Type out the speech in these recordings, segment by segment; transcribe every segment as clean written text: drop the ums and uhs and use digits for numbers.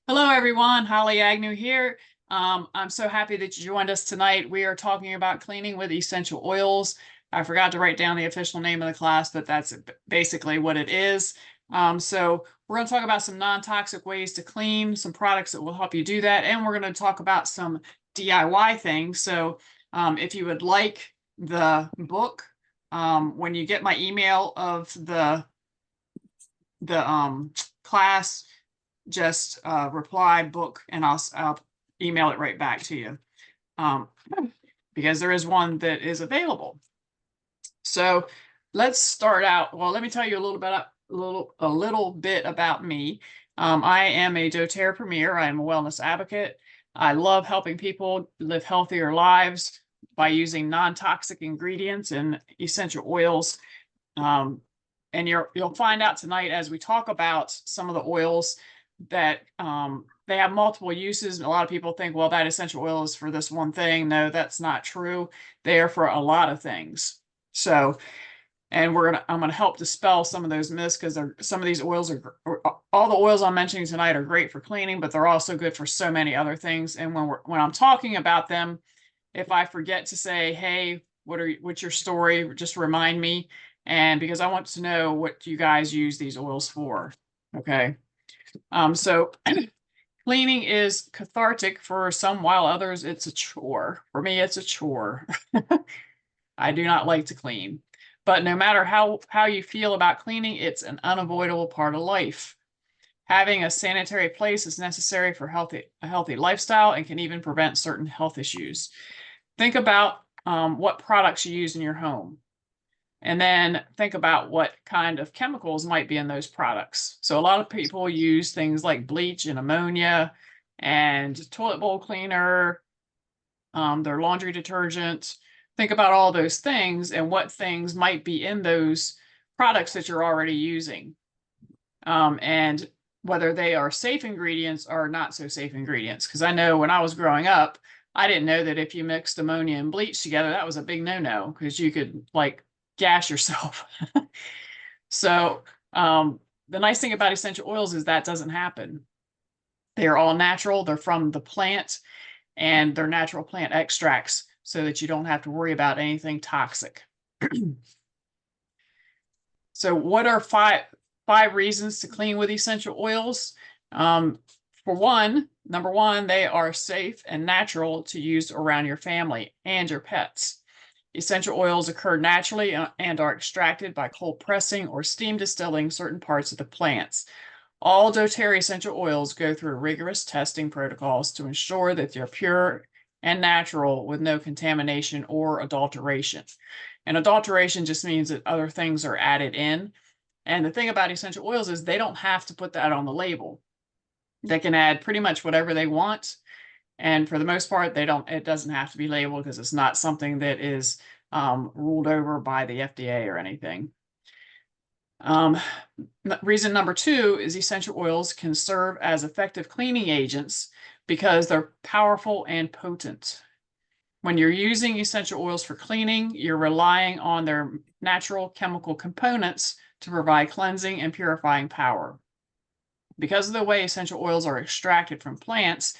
Hello, everyone. Holly Agnew here. I'm so happy that you joined us tonight. We are talking about cleaning with essential oils. I forgot to write down the official name of the class, but that's basically what it is. So we're going to talk about some non-toxic ways to clean, some products that will help you do that, and we're going to talk about some DIY things. So if you would like the book, when you get my email of the class, just reply book and I'll email it right back to you, um, because there is one that is available. So let's start out. Well, let me tell you a little bit about me. I am a doTERRA Premier. I am a wellness advocate. I love helping people live healthier lives by using non-toxic ingredients and essential oils. And you'll find out tonight as we talk about some of the oils that they have multiple uses. A lot of people think, well, that essential oil is for this one thing. No, that's not true. They are for a lot of things. So, and I'm gonna help dispel some of those myths, because some of these oils all the oils I'm mentioning tonight are great for cleaning, but they're also good for so many other things. And when I'm talking about them, if I forget to say, hey, what's your story, just remind me. And because I want to know what you guys use these oils for. Okay. So cleaning is cathartic for some, while others it's a chore. For me, it's a chore. I do not like to clean. But no matter how you feel about cleaning, it's an unavoidable part of life. Having a sanitary place is necessary for a healthy lifestyle and can even prevent certain health issues. Think about what products you use in your home. And then think about what kind of chemicals might be in those products. So a lot of people use things like bleach and ammonia and toilet bowl cleaner, their laundry detergent. Think about all those things and what things might be in those products that you're already using. And whether they are safe ingredients or not so safe ingredients. Because I know when I was growing up, I didn't know that if you mixed ammonia and bleach together, that was a big no-no, because you could gas yourself. So the nice thing about essential oils is that doesn't happen. They're all natural. They're from the plant, and they're natural plant extracts, so that you don't have to worry about anything toxic. So what are five reasons to clean with essential oils? Number one, they are safe and natural to use around your family and your pets. Essential oils occur naturally and are extracted by cold pressing or steam distilling certain parts of the plants. All doTERRA essential oils go through rigorous testing protocols to ensure that they're pure and natural with no contamination or adulteration. And adulteration just means that other things are added in. And the thing about essential oils is they don't have to put that on the label. They can add pretty much whatever they want. And for the most part, it doesn't have to be labeled, because it's not something that is ruled over by the FDA or anything. Reason number two is essential oils can serve as effective cleaning agents because they're powerful and potent. When you're using essential oils for cleaning, you're relying on their natural chemical components to provide cleansing and purifying power. Because of the way essential oils are extracted from plants,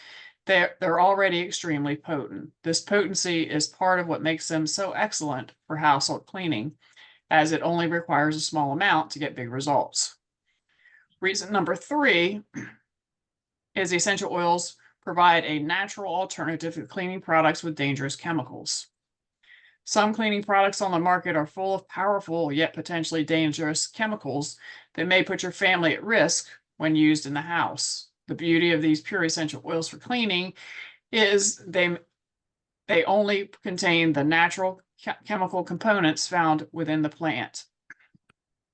they're already extremely potent. This potency is part of what makes them so excellent for household cleaning, as it only requires a small amount to get big results. Reason number three is essential oils provide a natural alternative to cleaning products with dangerous chemicals. Some cleaning products on the market are full of powerful yet potentially dangerous chemicals that may put your family at risk when used in the house. The beauty of these pure essential oils for cleaning is they only contain the natural chemical components found within the plant.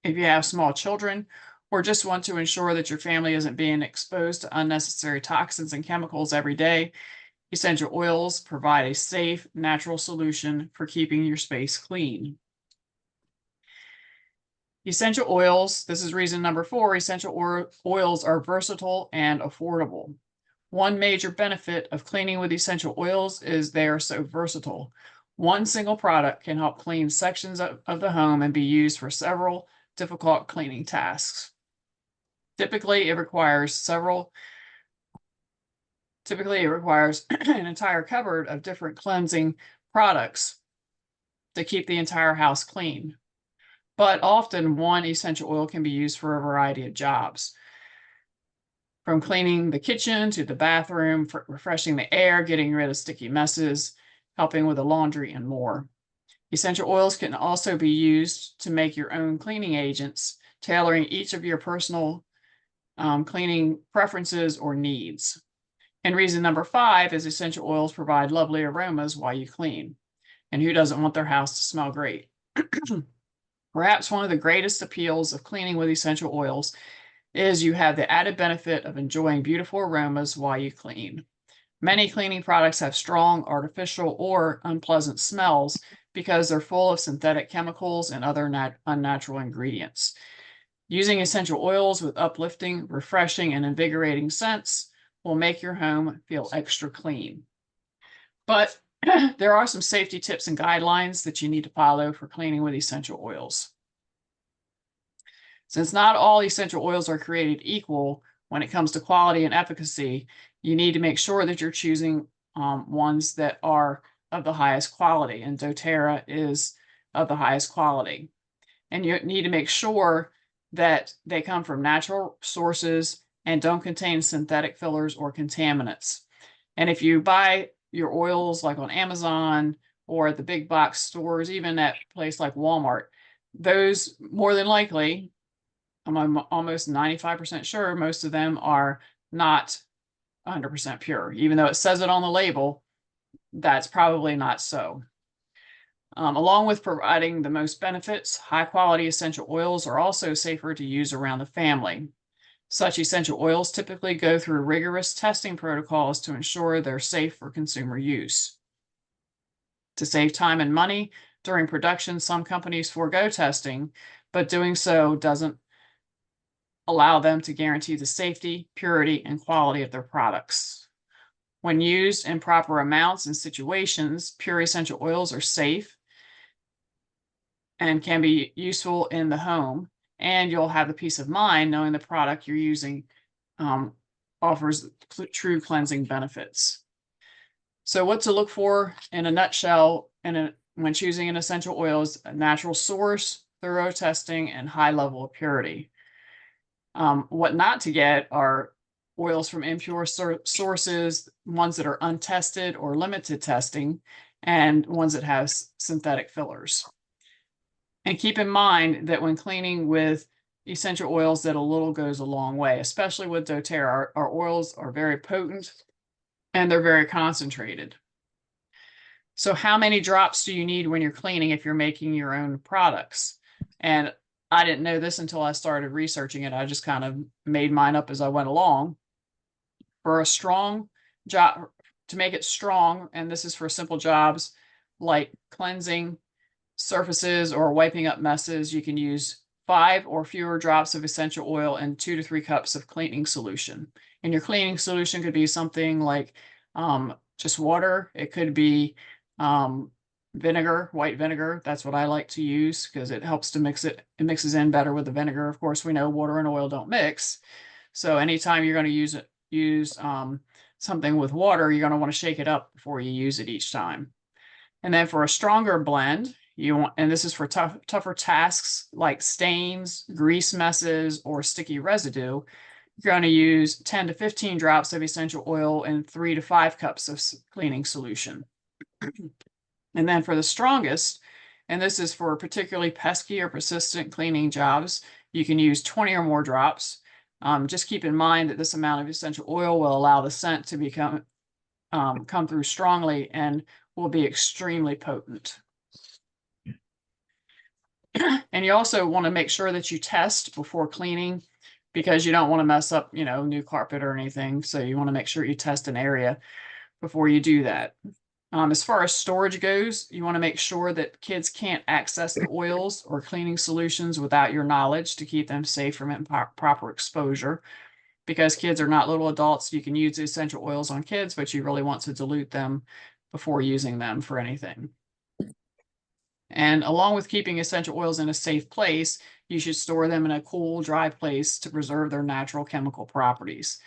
If you have small children or just want to ensure that your family isn't being exposed to unnecessary toxins and chemicals every day, essential oils provide a safe, natural solution for keeping your space clean. Essential oils, this is reason number four, essential oils are versatile and affordable. One major benefit of cleaning with essential oils is they are so versatile. One single product can help clean sections of the home and be used for several difficult cleaning tasks. Typically, it requires an entire cupboard of different cleansing products to keep the entire house clean. But often one essential oil can be used for a variety of jobs. From cleaning the kitchen to the bathroom, refreshing the air, getting rid of sticky messes, helping with the laundry, and more. Essential oils can also be used to make your own cleaning agents, tailoring each of your personal cleaning preferences or needs. And reason number 5 is essential oils provide lovely aromas while you clean. And who doesn't want their house to smell great? Perhaps one of the greatest appeals of cleaning with essential oils is you have the added benefit of enjoying beautiful aromas while you clean. Many cleaning products have strong, artificial, or unpleasant smells because they're full of synthetic chemicals and other unnatural ingredients. Using essential oils with uplifting, refreshing, and invigorating scents will make your home feel extra clean. But there are some safety tips and guidelines that you need to follow for cleaning with essential oils. Since not all essential oils are created equal when it comes to quality and efficacy, you need to make sure that you're choosing ones that are of the highest quality, and doTERRA is of the highest quality. And you need to make sure that they come from natural sources and don't contain synthetic fillers or contaminants. And if you buy your oils like on Amazon or at the big box stores, even at a place like Walmart, those more than likely, I'm almost 95% sure most of them are not 100% pure. Even though it says it on the label, that's probably not so. Along with providing the most benefits, high-quality essential oils are also safer to use around the family. Such essential oils typically go through rigorous testing protocols to ensure they're safe for consumer use. To save time and money during production, some companies forego testing, but doing so doesn't allow them to guarantee the safety, purity, and quality of their products. When used in proper amounts and situations, pure essential oils are safe and can be useful in the home, and you'll have the peace of mind knowing the product you're using offers true cleansing benefits. So what to look for in a nutshell when choosing an essential oil is a natural source, thorough testing, and high level of purity. What not to get are oils from impure sources, ones that are untested or limited testing, and ones that have synthetic fillers. And keep in mind that when cleaning with essential oils, that a little goes a long way, especially with doTERRA. Our oils are very potent and they're very concentrated. So how many drops do you need when you're cleaning if you're making your own products? And I didn't know this until I started researching it. I just kind of made mine up as I went along. For a strong job, to make it strong, and this is for simple jobs like cleansing surfaces or wiping up messes, you can use 5 or fewer drops of essential oil and 2 to 3 cups of cleaning solution. And your cleaning solution could be something like just water. It could be vinegar, white vinegar. That's what I like to use because it helps to mix it. It mixes in better with the vinegar. Of course, we know water and oil don't mix. So anytime you're going to use something with water, you're going to want to shake it up before you use it each time. And then for a stronger blend, and this is for tougher tasks like stains, grease messes, or sticky residue, you're going to use 10 to 15 drops of essential oil and 3 to 5 cups of cleaning solution. And then for the strongest, and this is for particularly pesky or persistent cleaning jobs, you can use 20 or more drops. Just keep in mind that this amount of essential oil will allow the scent to come through strongly and will be extremely potent. And you also want to make sure that you test before cleaning because you don't want to mess up, new carpet or anything. So you want to make sure you test an area before you do that. As far as storage goes, you want to make sure that kids can't access the oils or cleaning solutions without your knowledge to keep them safe from improper exposure. Because kids are not little adults, you can use essential oils on kids, but you really want to dilute them before using them for anything. And along with keeping essential oils in a safe place, you should store them in a cool, dry place to preserve their natural chemical properties.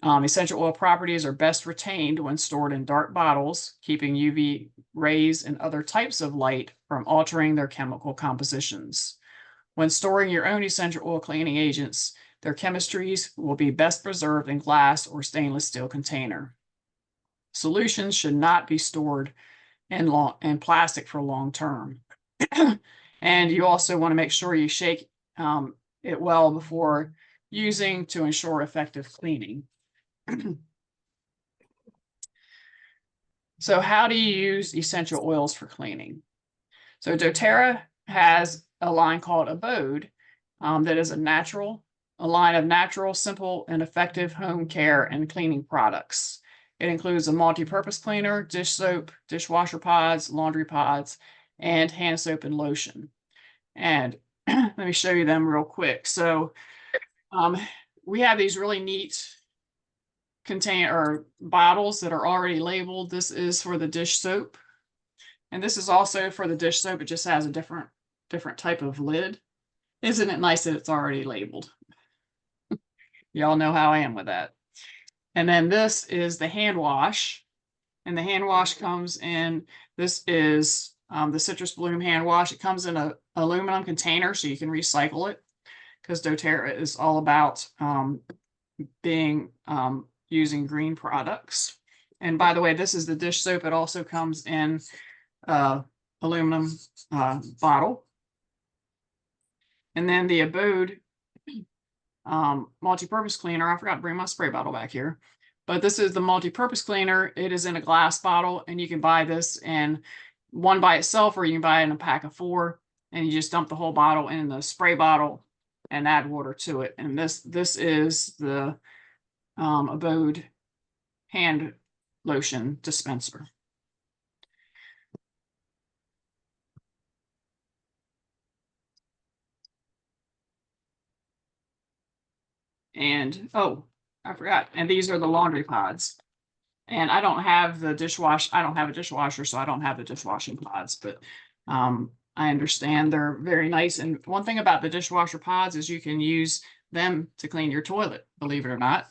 Essential oil properties are best retained when stored in dark bottles, keeping UV rays and other types of light from altering their chemical compositions. When storing your own essential oil cleaning agents, their chemistries will be best preserved in glass or stainless steel container. Solutions should not be stored in plastic for long term. And you also want to make sure you shake it well before using to ensure effective cleaning. So how do you use essential oils for cleaning? So doTERRA has a line called Abode that is a line of natural, simple, and effective home care and cleaning products. It includes a multi-purpose cleaner, dish soap, dishwasher pods, laundry pods, and hand soap and lotion. And let me show you them real quick. So we have these really neat bottles that are already labeled. This is for the dish soap. And this is also for the dish soap. It just has a different type of lid. Isn't it nice that it's already labeled? Y'all know how I am with that. And then this is the hand wash. And the hand wash comes in, this is the Citrus Bloom hand wash. It comes in an aluminum container so you can recycle it, because doTERRA is all about using green products. And by the way, this is the dish soap. It also comes in aluminum bottle. And then the Abode multi-purpose cleaner. I forgot to bring my spray bottle back here, but this is the multi-purpose cleaner. It is in a glass bottle, and you can buy this in one by itself, or you can buy it in a pack of 4, and you just dump the whole bottle in the spray bottle and add water to it. And this is the Abode hand lotion dispenser. And oh, I forgot. And these are the laundry pods. And I don't have a dishwasher, so I don't have the dishwashing pods, but I understand they're very nice. And one thing about the dishwasher pods is you can use them to clean your toilet, believe it or not.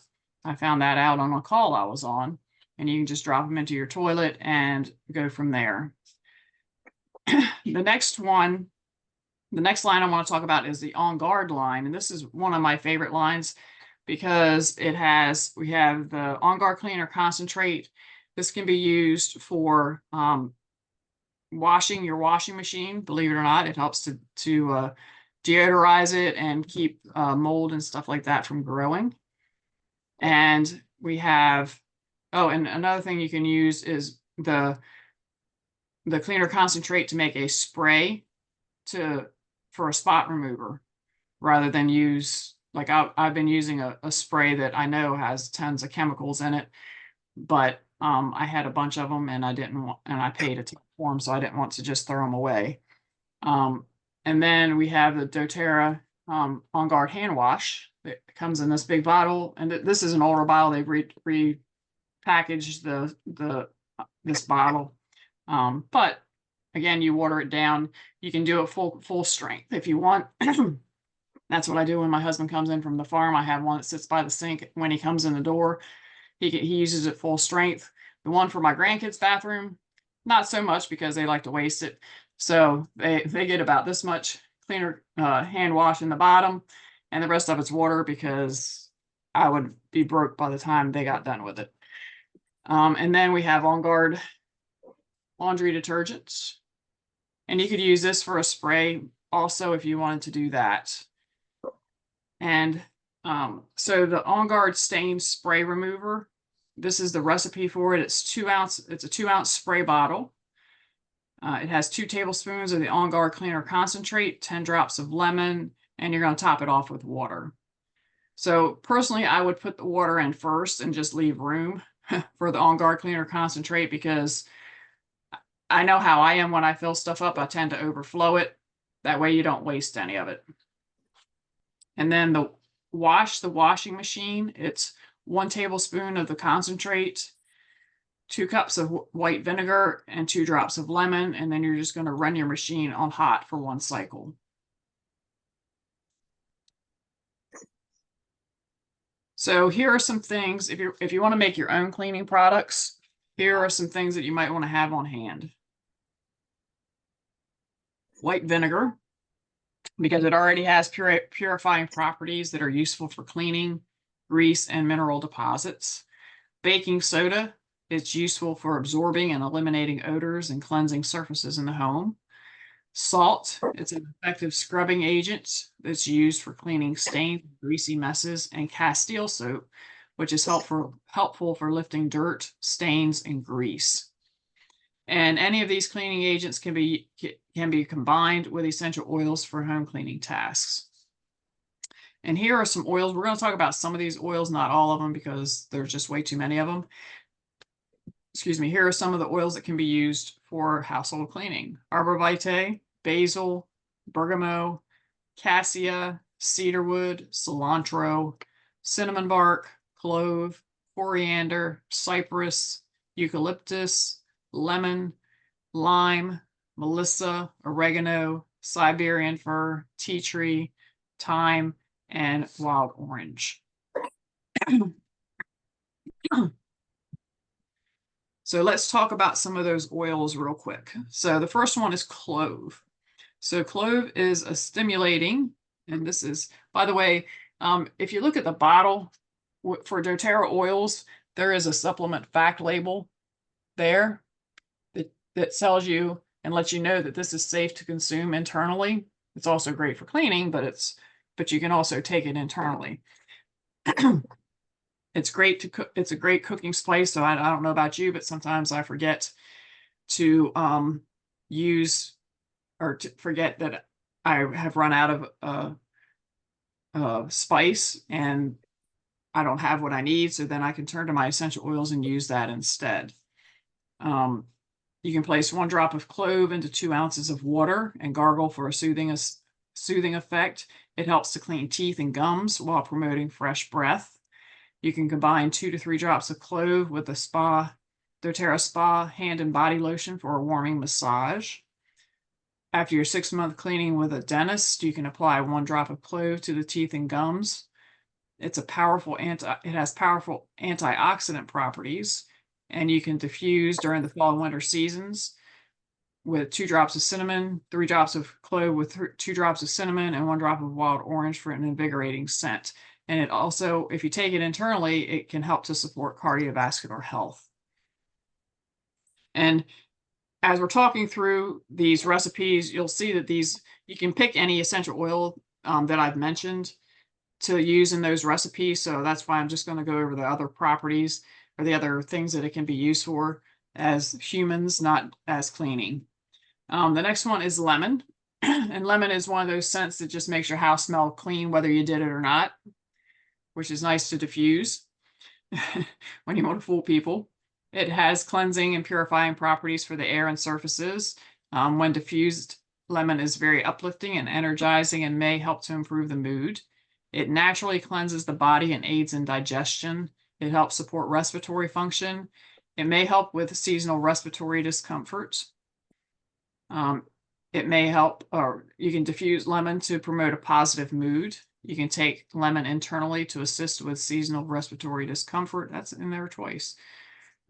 I found that out on a call I was on, and you can just drop them into your toilet and go from there. The next line I want to talk about is the On Guard line. And this is one of my favorite lines because we have the On Guard Cleaner Concentrate. This can be used for washing your washing machine. Believe it or not, it helps to deodorize it and keep mold and stuff like that from growing. And we have, and another thing you can use is the cleaner concentrate to make a spray for a spot remover, rather than use, like I've been using a spray that I know has tons of chemicals in it, but I had a bunch of them and I paid a ton for them, so I didn't want to just throw them away. And then we have the doTERRA On Guard hand wash that comes in this big bottle, and this is an older bottle. They've repackaged this bottle, but again, you water it down. You can do it full strength if you want. That's what I do when my husband comes in from the farm. I have one that sits by the sink. When he comes in the door, he uses it full strength. The one for my grandkids' bathroom, not so much, because they like to waste it. So they get about this much cleaner hand wash in the bottom, and the rest of it's water, because I would be broke by the time they got done with it. And then we have On Guard laundry detergents. And you could use this for a spray also if you wanted to do that. And so the On Guard stain spray remover, this is the recipe for it. It's a 2-ounce spray bottle. It has 2 tablespoons of the On Guard cleaner concentrate, 10 drops of lemon, and you're going to top it off with water. So personally, I would put the water in first and just leave room for the On Guard cleaner concentrate, because I know how I am when I fill stuff up. I tend to overflow it. That way you don't waste any of it. And then the washing machine, it's 1 tablespoon of the concentrate, 2 cups of white vinegar, and 2 drops of lemon. And then you're just going to run your machine on hot for 1 cycle. So here are some things, if you want to make your own cleaning products, here are some things that you might want to have on hand. White vinegar, because it already has purifying properties that are useful for cleaning, grease, and mineral deposits. Baking soda, it's useful for absorbing and eliminating odors and cleansing surfaces in the home. Salt, it's an effective scrubbing agent that's used for cleaning stains, greasy messes, and Castile soap, which is helpful for lifting dirt, stains, and grease. And any of these cleaning agents can be combined with essential oils for home cleaning tasks. And here are some oils. We're going to talk about some of these oils, not all of them, because there's just way too many of them. Excuse me. Here are some of the oils that can be used for household cleaning: arborvitae, basil, bergamot, cassia, cedarwood, cilantro, cinnamon bark, clove, coriander, cypress, eucalyptus, lemon, lime, melissa, oregano, Siberian fir, tea tree, thyme, and wild orange. So let's talk about some of those oils real quick. So the first one is clove. So clove is a stimulating, and this is, by the way, if you look at the bottle for doTERRA oils, there is a supplement fact label there that tells you and lets you know that this is safe to consume internally. It's also great for cleaning, but you can also take it internally. It's great to cook. It's a great cooking spice. So I don't know about you, but sometimes I forget to use or to forget that I have run out of spice and I don't have what I need. So then I can turn to my essential oils and use that instead. You can place 1 drop of clove into 2 ounces of water and gargle for a soothing effect. It helps to clean teeth and gums while promoting fresh breath. You can combine 2 to 3 drops of clove with the doTERRA Spa hand and body lotion for a warming massage. After your 6-month cleaning with a dentist, you can apply 1 drop of clove to the teeth and gums. It has powerful antioxidant properties, and you can diffuse during the fall and winter seasons with 2 drops of cinnamon, 3 drops of clove with 2 drops of cinnamon, and 1 drop of wild orange for an invigorating scent. And it also, if you take it internally, it can help to support cardiovascular health. And as we're talking through these recipes, you'll see that you can pick any essential oil that I've mentioned to use in those recipes. So that's why I'm just going to go over the other properties or the other things that it can be used for as humans, not as cleaning. The next one is lemon. And lemon is one of those scents that just makes your house smell clean, whether you did it or not, which is nice to diffuse when you want to fool people. It has cleansing and purifying properties for the air and surfaces. When diffused, lemon is very uplifting and energizing and may help to improve the mood. It naturally cleanses the body and aids in digestion. It helps support respiratory function. It may help with seasonal respiratory discomfort. It may help, or you can diffuse lemon to promote a positive mood. You can take lemon internally to assist with seasonal respiratory discomfort. That's in their choice.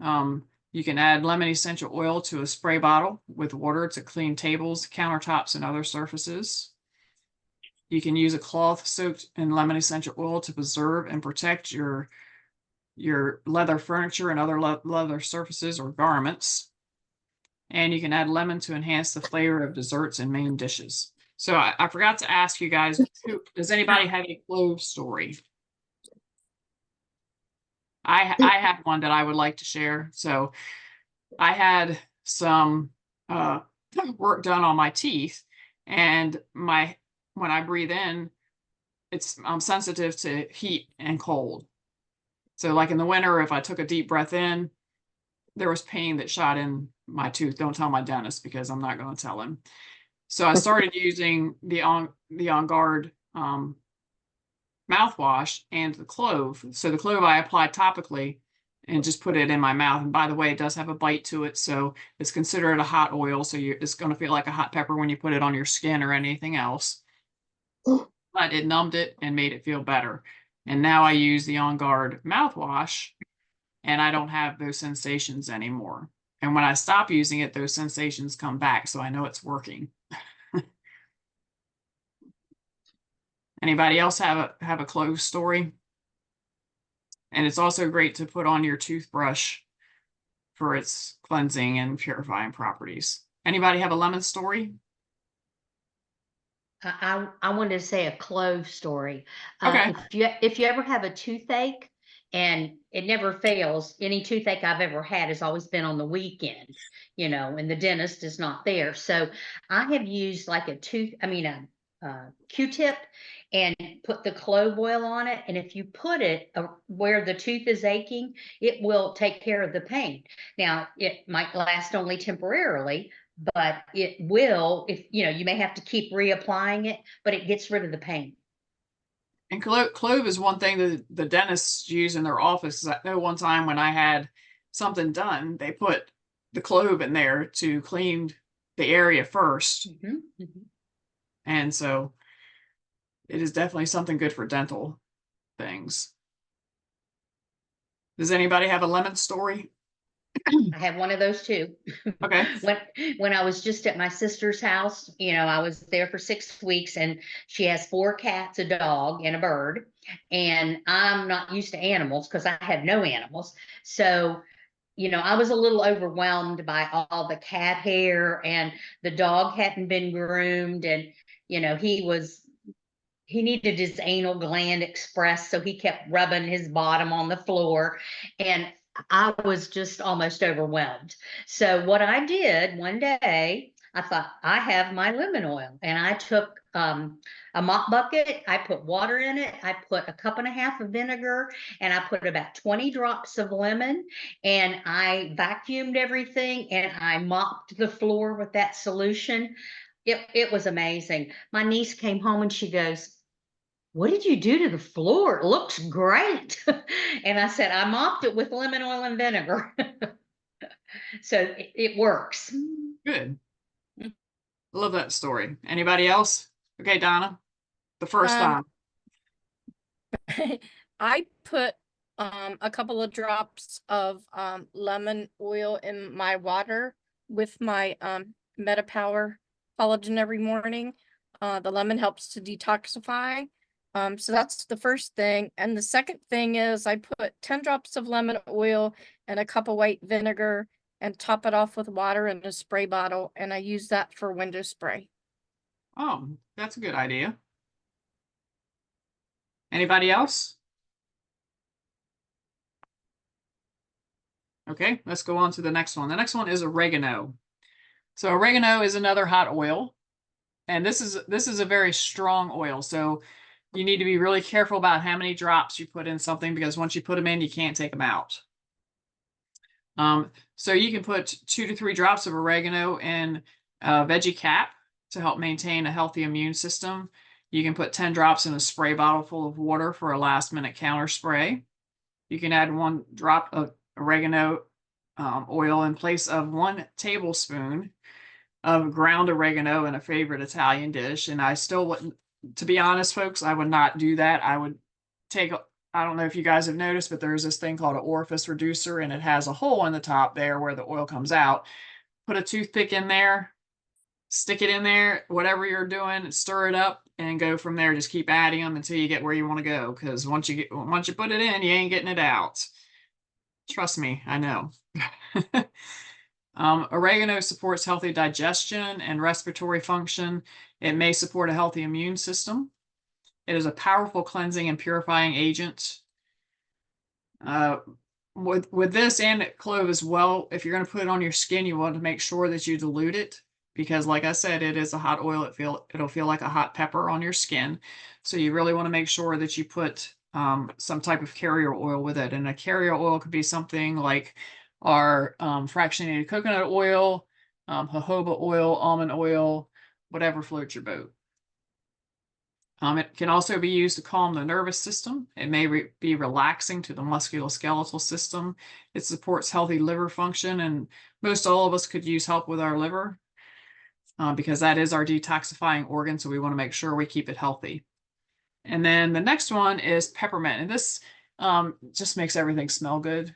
You can add lemon essential oil to a spray bottle with water to clean tables, countertops, and other surfaces. You can use a cloth soaked in lemon essential oil to preserve and protect your leather furniture and other leather surfaces or garments. And you can add lemon to enhance the flavor of desserts and main dishes. So I forgot to ask you guys, does anybody have a clove story? I have one that I would like to share. So I had some work done on my teeth, and when I breathe in, I'm sensitive to heat and cold. So like in the winter, if I took a deep breath in, there was pain that shot in my tooth. Don't tell my dentist because I'm not going to tell him. So I started using the On Guard mouthwash and the clove. So the clove I applied topically and just put it in my mouth. And by the way, it does have a bite to it, so it's considered a hot oil. So it's going to feel like a hot pepper when you put it on your skin or anything else. But it numbed it and made it feel better. And now I use the On Guard mouthwash and I don't have those sensations anymore. And when I stop using it, those sensations come back. So I know it's working. Anybody else have a clove story? And it's also great to put on your toothbrush for its cleansing and purifying properties. Anybody have a lemon story? I wanted to say a clove story. Okay. If you ever have a toothache, and it never fails, any toothache I've ever had has always been on the weekend, and the dentist is not there. So I have used like a Q-tip, and put the clove oil on it. And if you put it where the tooth is aching, it will take care of the pain. Now, it might last only temporarily, but it will, if you may have to keep reapplying it, but it gets rid of the pain. And clove is one thing that the dentists use in their office. I know one time when I had something done, they put the clove in there to clean the area first. And so it is definitely something good for dental things. Does anybody have a lemon story? I have one of those too. Okay. When I was just at my sister's house, I was there for 6 weeks, and she has 4 cats, a dog, and a bird. And I'm not used to animals because I have no animals. So, I was a little overwhelmed by all the cat hair, and the dog hadn't been groomed, and he needed his anal gland expressed, so he kept rubbing his bottom on the floor. And I was just almost overwhelmed. So, what I did one day, I thought, I have my lemon oil. And I took a mop bucket, I put water in it, I put a cup and a half of vinegar, and I put about 20 drops of lemon, and I vacuumed everything, and I mopped the floor with that solution. It was amazing. My niece came home and she goes, "What did you do to the floor? It looks great." And I said, "I mopped it with lemon oil and vinegar." So it works. Good. Love that story. Anybody else? Okay, Donna, the first Um, time. I put a couple of drops of lemon oil in my water with my MetaPower collagen every morning. The lemon helps to detoxify. So that's the first thing. And the second thing is I put 10 drops of lemon oil and a cup of white vinegar and top it off with water in a spray bottle. And I use that for window spray. Oh, that's a good idea. Anybody else? Okay, let's go on to the next one. The next one is oregano. So oregano is another hot oil, and this is a very strong oil. So you need to be really careful about how many drops you put in something, because once you put them in, you can't take them out. So you can put 2 to 3 drops of oregano in a veggie cap to help maintain a healthy immune system. You can put 10 drops in a spray bottle full of water for a last minute counter spray. You can add 1 drop of oregano oil in place of 1 tablespoon of ground oregano in a favorite Italian dish. And I still wouldn't, to be honest, folks, I would not do that. I would take, I don't know if you guys have noticed, but there's this thing called an orifice reducer, and it has a hole in the top there where the oil comes out. Put a toothpick in there, stick it in there, whatever you're doing, stir it up, and go from there. Just keep adding them until you get where you want to go, because once you put it in, you ain't getting it out. Trust me, I know. Oregano supports healthy digestion and respiratory function. It may support a healthy immune system. It is a powerful cleansing and purifying agent. With this and clove as well, if you're going to put it on your skin, you want to make sure that you dilute it, because like I said, it is a hot oil. It'll feel like a hot pepper on your skin. So you really want to make sure that you put some type of carrier oil with it. And a carrier oil could be something like our fractionated coconut oil, jojoba oil, almond oil, whatever floats your boat. It can also be used to calm the nervous system. It may be relaxing to the musculoskeletal system. It supports healthy liver function, and most all of us could use help with our liver because that is our detoxifying organ, so we want to make sure we keep it healthy. And then the next one is peppermint. And this just makes everything smell good.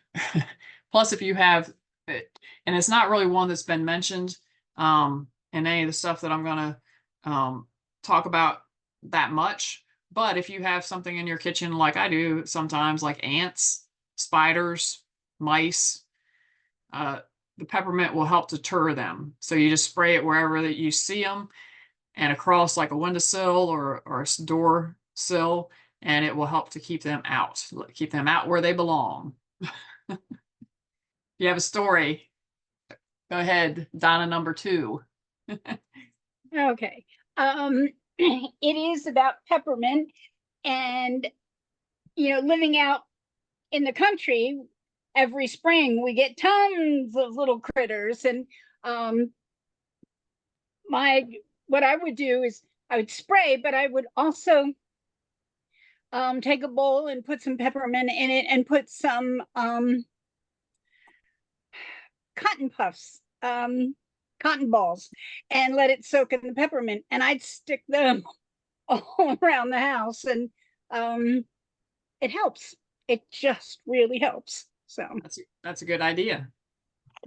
Plus, if you have it, and it's not really one that's been mentioned in any of the stuff that I'm going to talk about that much. But if you have something in your kitchen, like I do sometimes, like ants, spiders, mice, the peppermint will help deter them. So you just spray it wherever that you see them and across like a windowsill or a door sill, and it will help to keep them out where they belong. You have a story. Go ahead, Donna, number 2. Okay. It is about peppermint, and living out in the country, every spring we get tons of little critters, and what I would do is I would spray, but I would also take a bowl and put some peppermint in it and put some cotton puffs, cotton balls, and let it soak in the peppermint, and I'd stick them all around the house, and it helps. It just really helps. So That's a good idea.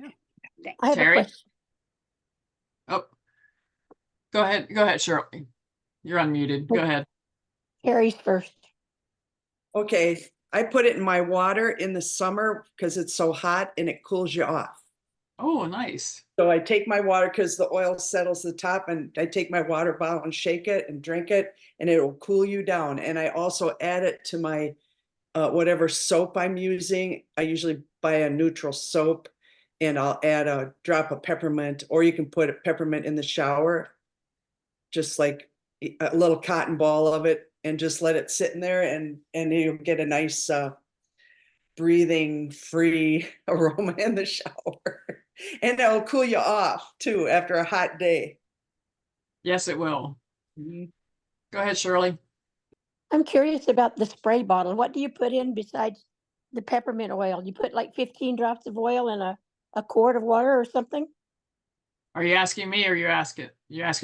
I have a Terry? question. Oh, go ahead, Shirley. You're unmuted. Go ahead. Harry's first. Okay, I put it in my water in the summer because it's so hot and it cools you off. Oh, nice. So I take my water because the oil settles the top, and I take my water bottle and shake it and drink it, and it'll cool you down. And I also add it to my whatever soap I'm using. I usually buy a neutral soap, and I'll add a drop of peppermint, or you can put a peppermint in the shower, just like a little cotton ball of it, and just let it sit in there, and you'll get a nice breathing free aroma in the shower. And it'll cool you off too after a hot day. Yes, it will. Mhm. Go ahead, Shirley. I'm curious about the spray bottle. What do you put in besides the peppermint oil? You put like 15 drops of oil in a quart of water or something? Are you asking me or you asking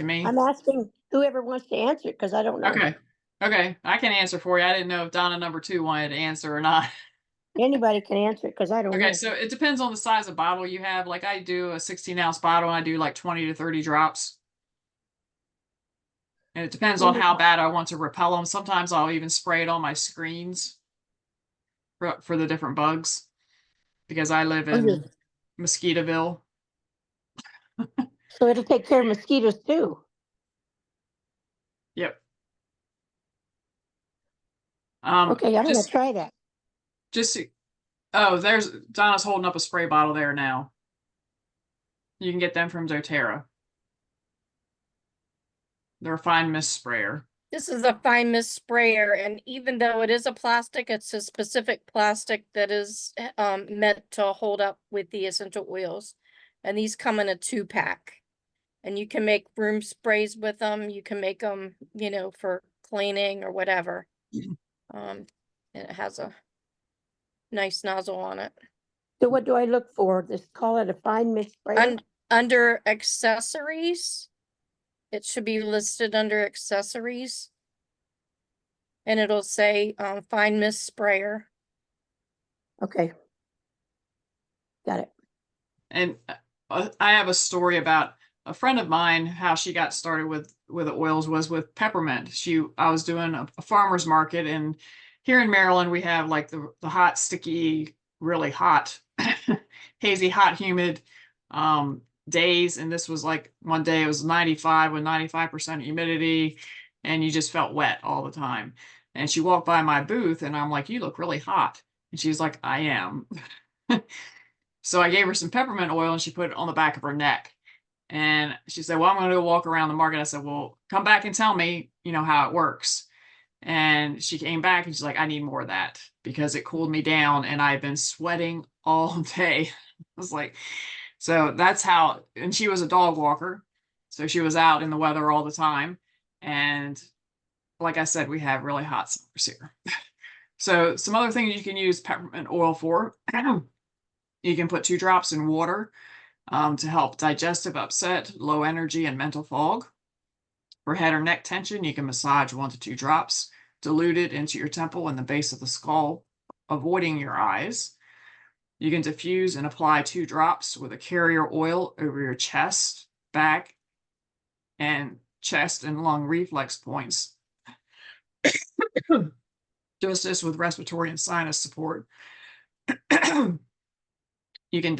me? I'm asking whoever wants to answer it because I don't know. Okay. Okay. I can answer for you. I didn't know if Donna number 2 wanted to answer or not. Anybody can answer it because I don't know. Okay, so it depends on the size of bottle you have. Like I do a 16-ounce bottle, and I do like 20 to 30 drops. And it depends on how bad I want to repel them. Sometimes I'll even spray it on my screens for the different bugs, because I live in Mosquitoville. So it'll take care of mosquitoes too. Yep. Okay, I'm going just to try that. oh, there's Donna's holding up a spray bottle there now. You can get them from doTERRA. They're a fine mist sprayer. This is a fine mist sprayer, and even though it is a plastic, it's a specific plastic that is meant to hold up with the essential oils. And these come in a 2-pack. And you can make room sprays with them. You can make them, for cleaning or whatever. And it has a nice nozzle on it. So what do I look for? Just call it a fine mist sprayer? Under accessories, it should be listed under accessories. And it'll say fine mist sprayer. Okay. Got it. And I have a story about a friend of mine, how she got started with the oils was with peppermint. I was doing a farmer's market, and here in Maryland, we have like the hot, sticky, really hot, hazy, hot, humid days. And this was like one day it was 95 with 95% humidity, and you just felt wet all the time. And she walked by my booth, and I'm like, "You look really hot." And she's like, "I am." So I gave her some peppermint oil, and she put it on the back of her neck. And she said, "Well, I'm going to go walk around the market." I said, "Well, come back and tell me, how it works." And she came back, and she's like, "I need more of that because it cooled me down, and I've been sweating all day." I was like, so that's how, and she was a dog walker. So she was out in the weather all the time. And like I said, we have really hot summers here. So some other things you can use peppermint oil for. You can put 2 drops in water to help digestive upset, low energy, and mental fog. For head or neck tension, you can massage 1 to 2 drops. diluted into your temple and the base of the skull, avoiding your eyes. You can diffuse and apply 2 drops with a carrier oil over your chest, back, and chest and lung reflex points. Just as with respiratory and sinus support. You can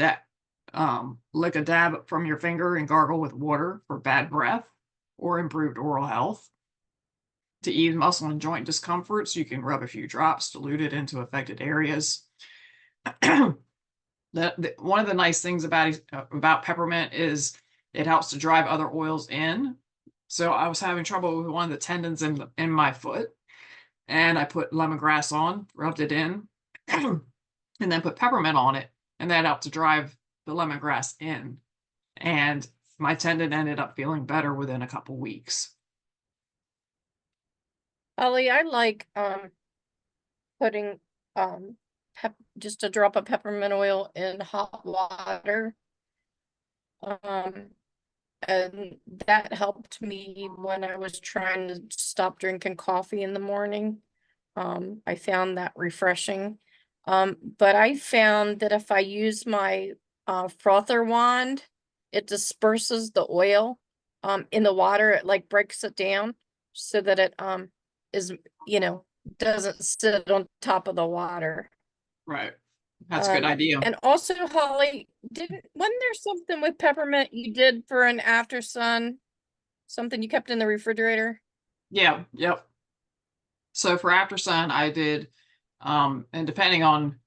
lick a dab from your finger and gargle with water for bad breath or improved oral health. To ease muscle and joint discomforts, you can rub a few drops diluted into affected areas. One of the nice things about peppermint is it helps to drive other oils in. So I was having trouble with one of the tendons in my foot, and I put lemongrass on, rubbed it in, and then put peppermint on it, and that helped to drive the lemongrass in. And my tendon ended up feeling better within a couple weeks. Holly, I like putting just a drop of peppermint oil in hot water. And that helped me when I was trying to stop drinking coffee in the morning. I found that refreshing. But I found that if I use my frother wand, it disperses the oil in the water. It like breaks it down so that it is, doesn't sit on top of the water. Right. That's a good idea. And also, Holly, wasn't there something with peppermint you did for an after sun? Something you kept in the refrigerator? Yeah, yep. So for after sun, I did, and depending on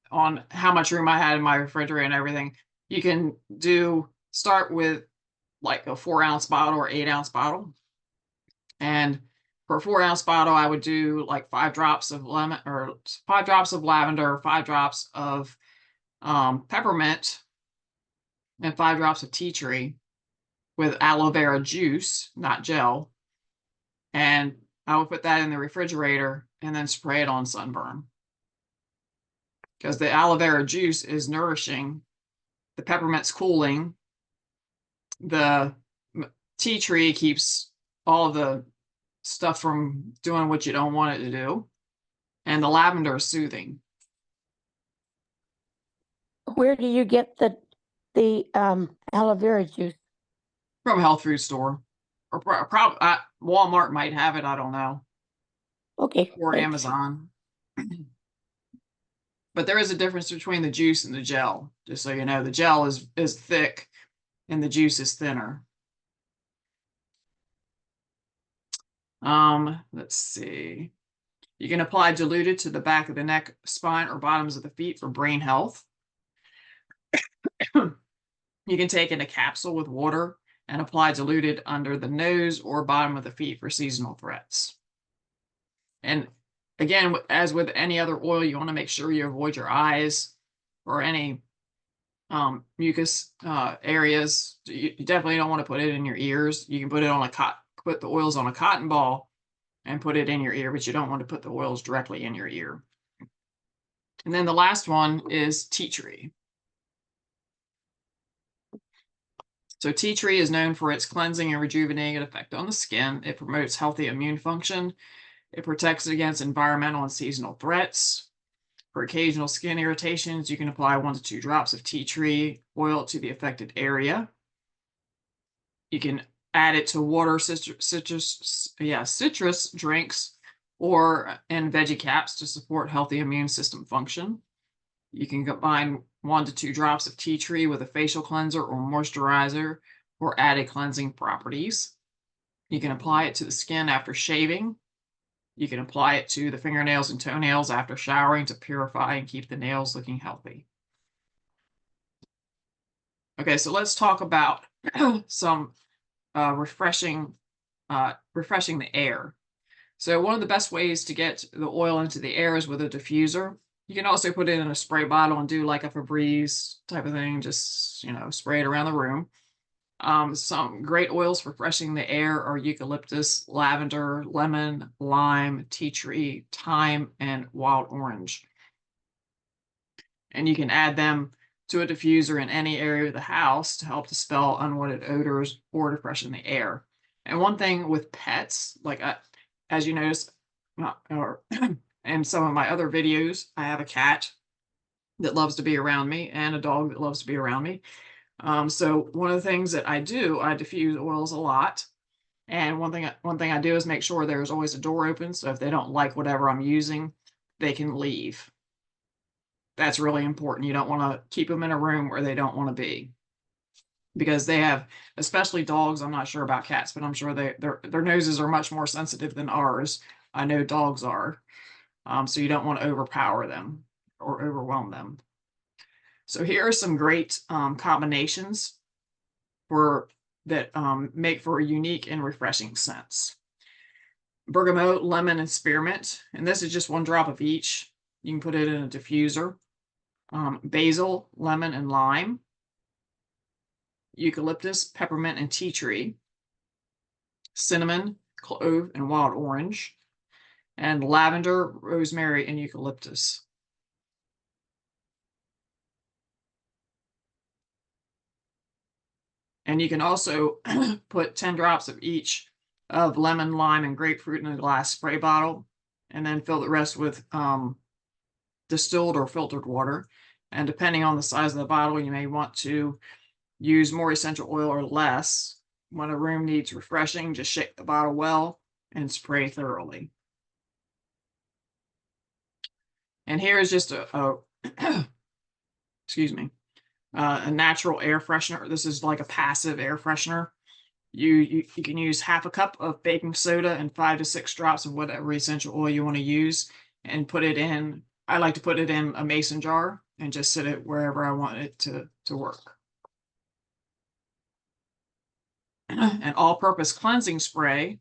how much room I had in my refrigerator and everything, you can start with like a 4-ounce bottle or 8-ounce bottle. And for a 4-ounce bottle, I would do like 5 drops of lemon or 5 drops of lavender, 5 drops of peppermint, and 5 drops of tea tree with aloe vera juice, not gel. And I would put that in the refrigerator and then spray it on sunburn. Because the aloe vera juice is nourishing, the peppermint's cooling, the tea tree keeps all of the stuff from doing what you don't want it to do, and the lavender is soothing. Where do you get the aloe vera juice? From a health food store, or probably Walmart might have it. I don't know, Okay. or thanks. Amazon. But there is a difference between the juice and the gel. Just so you know, the gel is thick, and the juice is thinner. Let's see. You can apply diluted to the back of the neck, spine, or bottoms of the feet for brain health. You can take in a capsule with water and apply diluted under the nose or bottom of the feet for seasonal threats. And again, as with any other oil, you want to make sure you avoid your eyes or any mucus areas. You definitely don't want to put it in your ears. You can put it on put the oils on a cotton ball and put it in your ear, but you don't want to put the oils directly in your ear. And then the last one is tea tree. So tea tree is known for its cleansing and rejuvenating effect on the skin. It promotes healthy immune function. It protects against environmental and seasonal threats. For occasional skin irritations, you can apply 1 to 2 drops of tea tree oil to the affected area. You can add it to water, citrus drinks, or in veggie caps to support healthy immune system function. You can combine 1 to 2 drops of tea tree with a facial cleanser or moisturizer for added cleansing properties. You can apply it to the skin after shaving. You can apply it to the fingernails and toenails after showering to purify and keep the nails looking healthy. Okay, so let's talk about some refreshing the air. So one of the best ways to get the oil into the air is with a diffuser. You can also put it in a spray bottle and do like a Febreze type of thing, just, spray it around the room. Some great oils for freshening the air are eucalyptus, lavender, lemon, lime, tea tree, thyme, and wild orange. And you can add them to a diffuser in any area of the house to help dispel unwanted odors or to freshen the air. And one thing with pets, like as you notice, or in some of my other videos, I have a cat that loves to be around me and a dog that loves to be around me. So one of the things that I do, I diffuse oils a lot. And one thing I do is make sure there's always a door open. So if they don't like whatever I'm using, they can leave. That's really important. You don't want to keep them in a room where they don't want to be, because they have, especially dogs. I'm not sure about cats, but I'm sure their noses are much more sensitive than ours. I know dogs are. So you don't want to overpower them or overwhelm them. So here are some great combinations that make for a unique and refreshing scents. Bergamot, lemon, and spearmint. And this is just 1 drop of each. You can put it in a diffuser. Basil, lemon, and lime. Eucalyptus, peppermint, and tea tree. Cinnamon, clove, and wild orange. And lavender, rosemary, and eucalyptus. And you can also put 10 drops of each of lemon, lime, and grapefruit in a glass spray bottle, and then fill the rest with distilled or filtered water. And depending on the size of the bottle, you may want to use more essential oil or less. When a room needs refreshing, just shake the bottle well and spray thoroughly. And here is just a excuse me, a natural air freshener. This is like a passive air freshener. You can use half a cup of baking soda and 5 to 6 drops of whatever essential oil you want to use, and put it in. I like to put it in a mason jar and just sit it wherever I want it to work. An all-purpose cleansing spray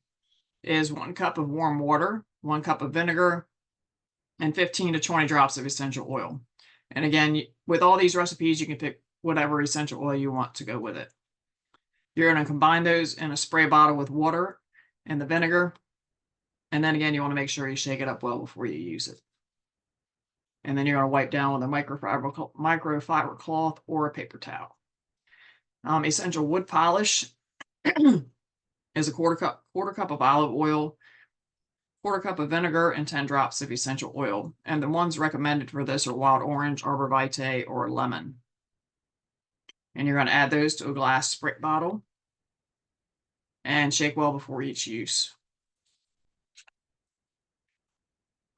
is 1 cup of warm water, 1 cup of vinegar, and 15 to 20 drops of essential oil. And again, with all these recipes, you can pick whatever essential oil you want to go with it. You're going to combine those in a spray bottle with water and the vinegar. And then again, you want to make sure you shake it up well before you use it. And then you're going to wipe down with a microfiber cloth or a paper towel. Essential wood polish is a quarter cup of olive oil, quarter cup of vinegar, and 10 drops of essential oil. And the ones recommended for this are wild orange, arbor vitae, or lemon. And you're going to add those to a glass spray bottle and shake well before each use.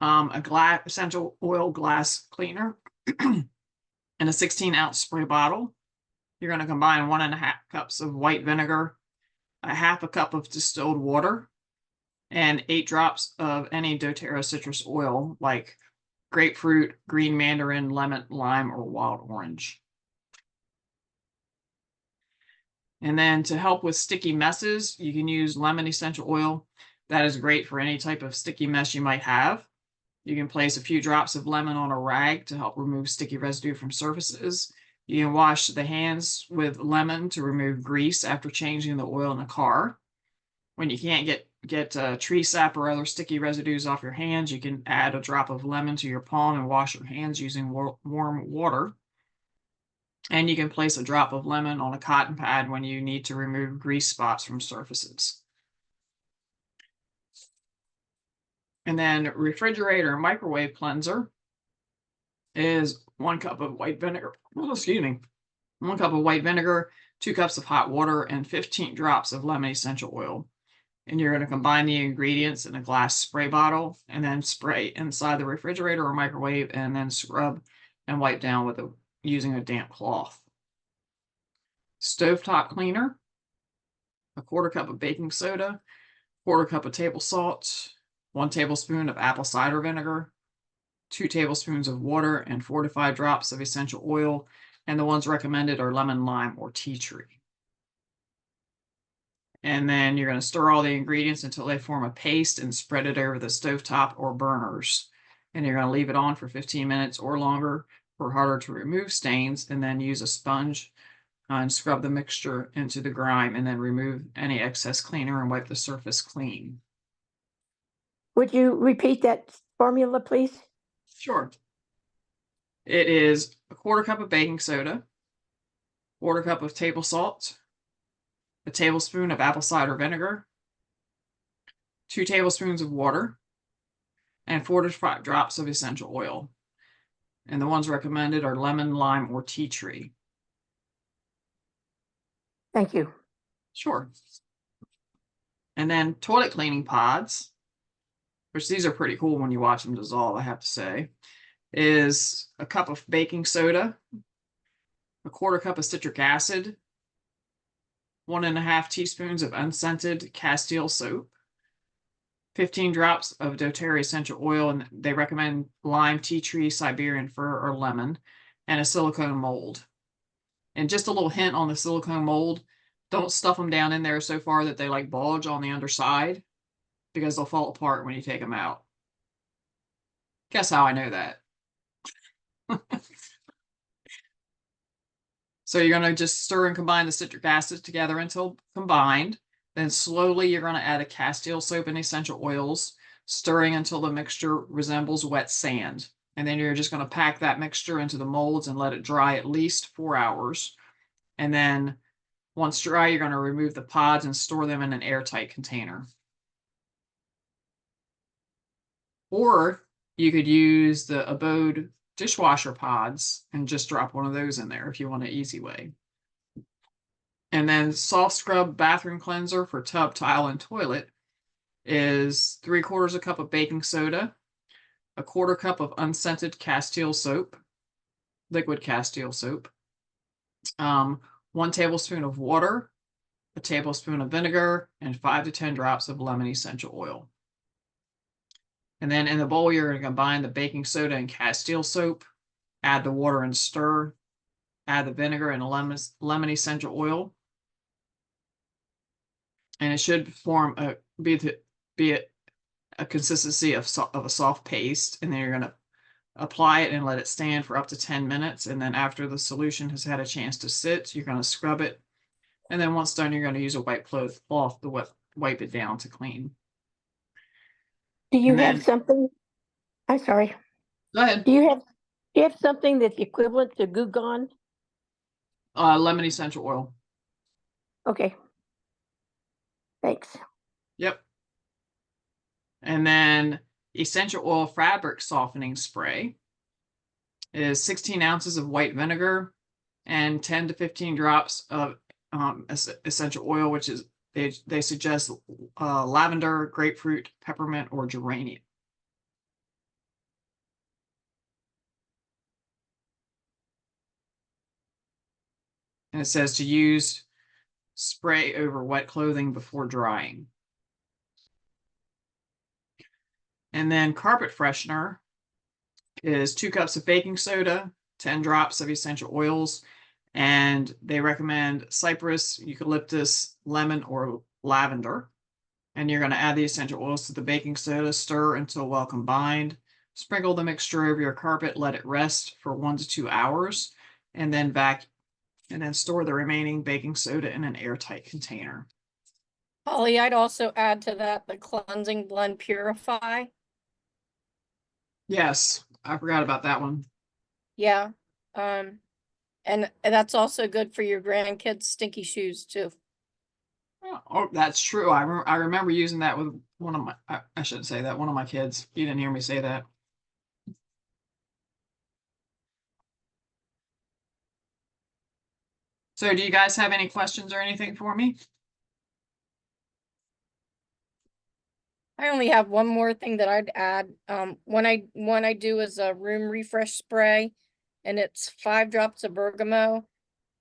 A essential oil glass cleaner in a 16-ounce spray bottle. You're going to combine 1.5 cups of white vinegar, a half a cup of distilled water, and 8 drops of any doTERRA citrus oil like grapefruit, green mandarin, lemon, lime, or wild orange. And then to help with sticky messes, you can use lemon essential oil. That is great for any type of sticky mess you might have. You can place a few drops of lemon on a rag to help remove sticky residue from surfaces. You can wash the hands with lemon to remove grease after changing the oil in a car. When you can't get tree sap or other sticky residues off your hands, you can add a drop of lemon to your palm and wash your hands using warm water. And you can place a drop of lemon on a cotton pad when you need to remove grease spots from surfaces. And then refrigerator and microwave cleanser is 1 cup of white vinegar. Oh, excuse me. 1 cup of white vinegar, 2 cups of hot water, and 15 drops of lemon essential oil. And you're going to combine the ingredients in a glass spray bottle and then spray inside the refrigerator or microwave, and then scrub and wipe down with using a damp cloth. Stovetop cleaner, a 1/4 cup of baking soda, 1/4 cup of table salt, 1 tablespoon of apple cider vinegar, 2 tablespoons of water, and 4 to 5 drops of essential oil. And the ones recommended are lemon, lime, or tea tree. And then you're going to stir all the ingredients until they form a paste and spread it over the stovetop or burners. And you're going to leave it on for 15 minutes or longer for harder to remove stains, and then use a sponge and scrub the mixture into the grime, and then remove any excess cleaner and wipe the surface clean. Would you repeat that formula, please? Sure. It is a 1/4 cup of baking soda, 1/4 cup of table salt, a tablespoon of apple cider vinegar, 2 tablespoons of water, and 4 to 5 drops of essential oil. And the ones recommended are lemon, lime, or tea tree. Thank you. Sure. And then toilet cleaning pods, which these are pretty cool when you watch them dissolve, I have to say, is a cup of baking soda, a 1/4 cup of citric acid, 1½ teaspoons of unscented Castile soap, 15 drops of doTERRA essential oil, and they recommend lime, tea tree, Siberian fir, or lemon, and a silicone mold. And just a little hint on the silicone mold, don't stuff them down in there so far that they like bulge on the underside, because they'll fall apart when you take them out. Guess how I know that? So you're going to just stir and combine the citric acid together until combined. Then slowly you're going to add a Castile soap and essential oils, stirring until the mixture resembles wet sand. And then you're just going to pack that mixture into the molds and let it dry at least 4 hours. And then once dry, you're going to remove the pods and store them in an airtight container. Or you could use the Abode dishwasher pods and just drop one of those in there if you want an easy way. And then soft scrub bathroom cleanser for tub, tile, and toilet is 3/4 cup of baking soda, a 1/4 cup of unscented Castile soap, liquid Castile soap, 1 tablespoon of water, a tablespoon of vinegar, and 5 to 10 drops of lemon essential oil. And then in the bowl, you're going to combine the baking soda and Castile soap, add the water and stir, add the vinegar and lemon essential oil. And it should form be a consistency of a soft paste. And then you're going to apply it and let it stand for up to 10 minutes. And then after the solution has had a chance to sit, you're going to scrub it. And then once done, you're going to use a white cloth to wipe it down to clean. Do you And have then- something? I'm sorry. Go ahead. Do you have something that's equivalent to Goo Gone? Lemon essential oil. Okay. Thanks. Yep. And then essential oil fabric softening spray is 16 ounces of white vinegar and 10 to 15 drops of essential oil, which is they suggest lavender, grapefruit, peppermint, or geranium. And it says to use spray over wet clothing before drying. And then carpet freshener is 2 cups of baking soda, 10 drops of essential oils, and they recommend cypress, eucalyptus, lemon, or lavender. And you're going to add the essential oils to the baking soda, stir until well combined, sprinkle the mixture over your carpet, let it rest for 1 to 2 hours, and then store the remaining baking soda in an airtight container. Holly, I'd also add to that the cleansing blend Purify. Yes, I forgot about that one. Yeah. And that's also good for your grandkids' stinky shoes too. Oh, that's true. I remember using that with one of my, I shouldn't say that, one of my kids. You didn't hear me say that. So do you guys have any questions or anything for me? I only have one more thing that I'd add. One I do is a room refresh spray, and it's 5 drops of bergamot,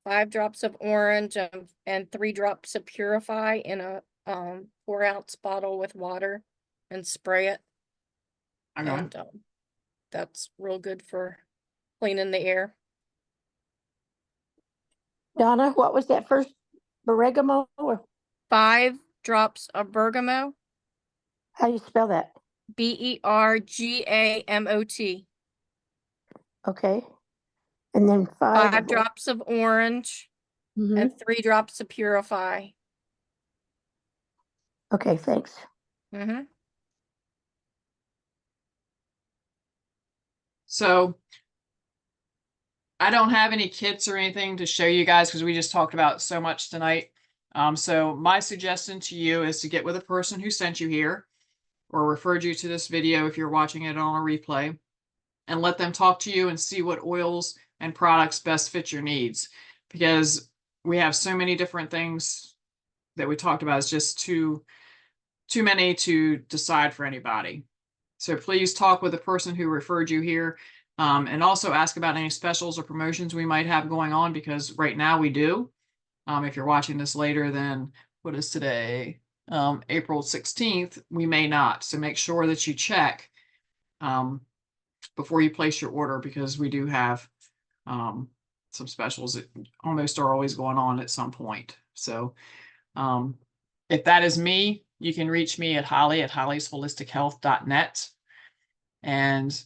5 drops of orange, and 3 drops of Purify in a 4-ounce bottle with water, and spray it. Okay. And that's real good for cleaning the air. Donna, what was that first? Bergamot? Or 5 drops of bergamot, how do you spell that? BERGAMOT. Okay. And then 5 drops of orange, Mhm. and 3 drops of Purify. Okay, thanks. Mm-hmm. So I don't have any kits or anything to show you guys because we just talked about so much tonight. So my suggestion to you is to get with a person who sent you here, or referred you to this video if you're watching it on a replay, and let them talk to you and see what oils and products best fit your needs. Because we have so many different things that we talked about. It's just too many to decide for anybody. So please talk with the person who referred you here, and also ask about any specials or promotions we might have going on, because right now we do. If you're watching this later than what is today, April 16th, we may not. So make sure that you check before you place your order, because we do have some specials that almost are always going on at some point. So if that is me, you can reach me at Holly at hollysHolisticHealth.net. And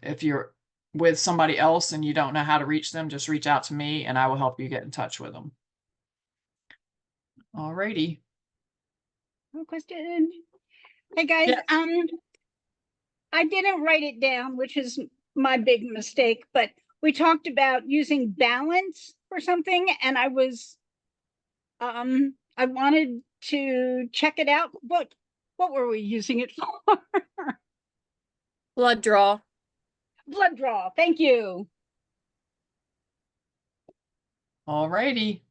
if you're with somebody else and you don't know how to reach them, just reach out to me and I will help you get in touch with them. All righty. No question. Hey guys, Yeah. I didn't write it down, which is my big mistake, but we talked about using balance for something, and I wanted to check it out. What were we using it for? Blood draw. Blood draw. Thank you. All righty.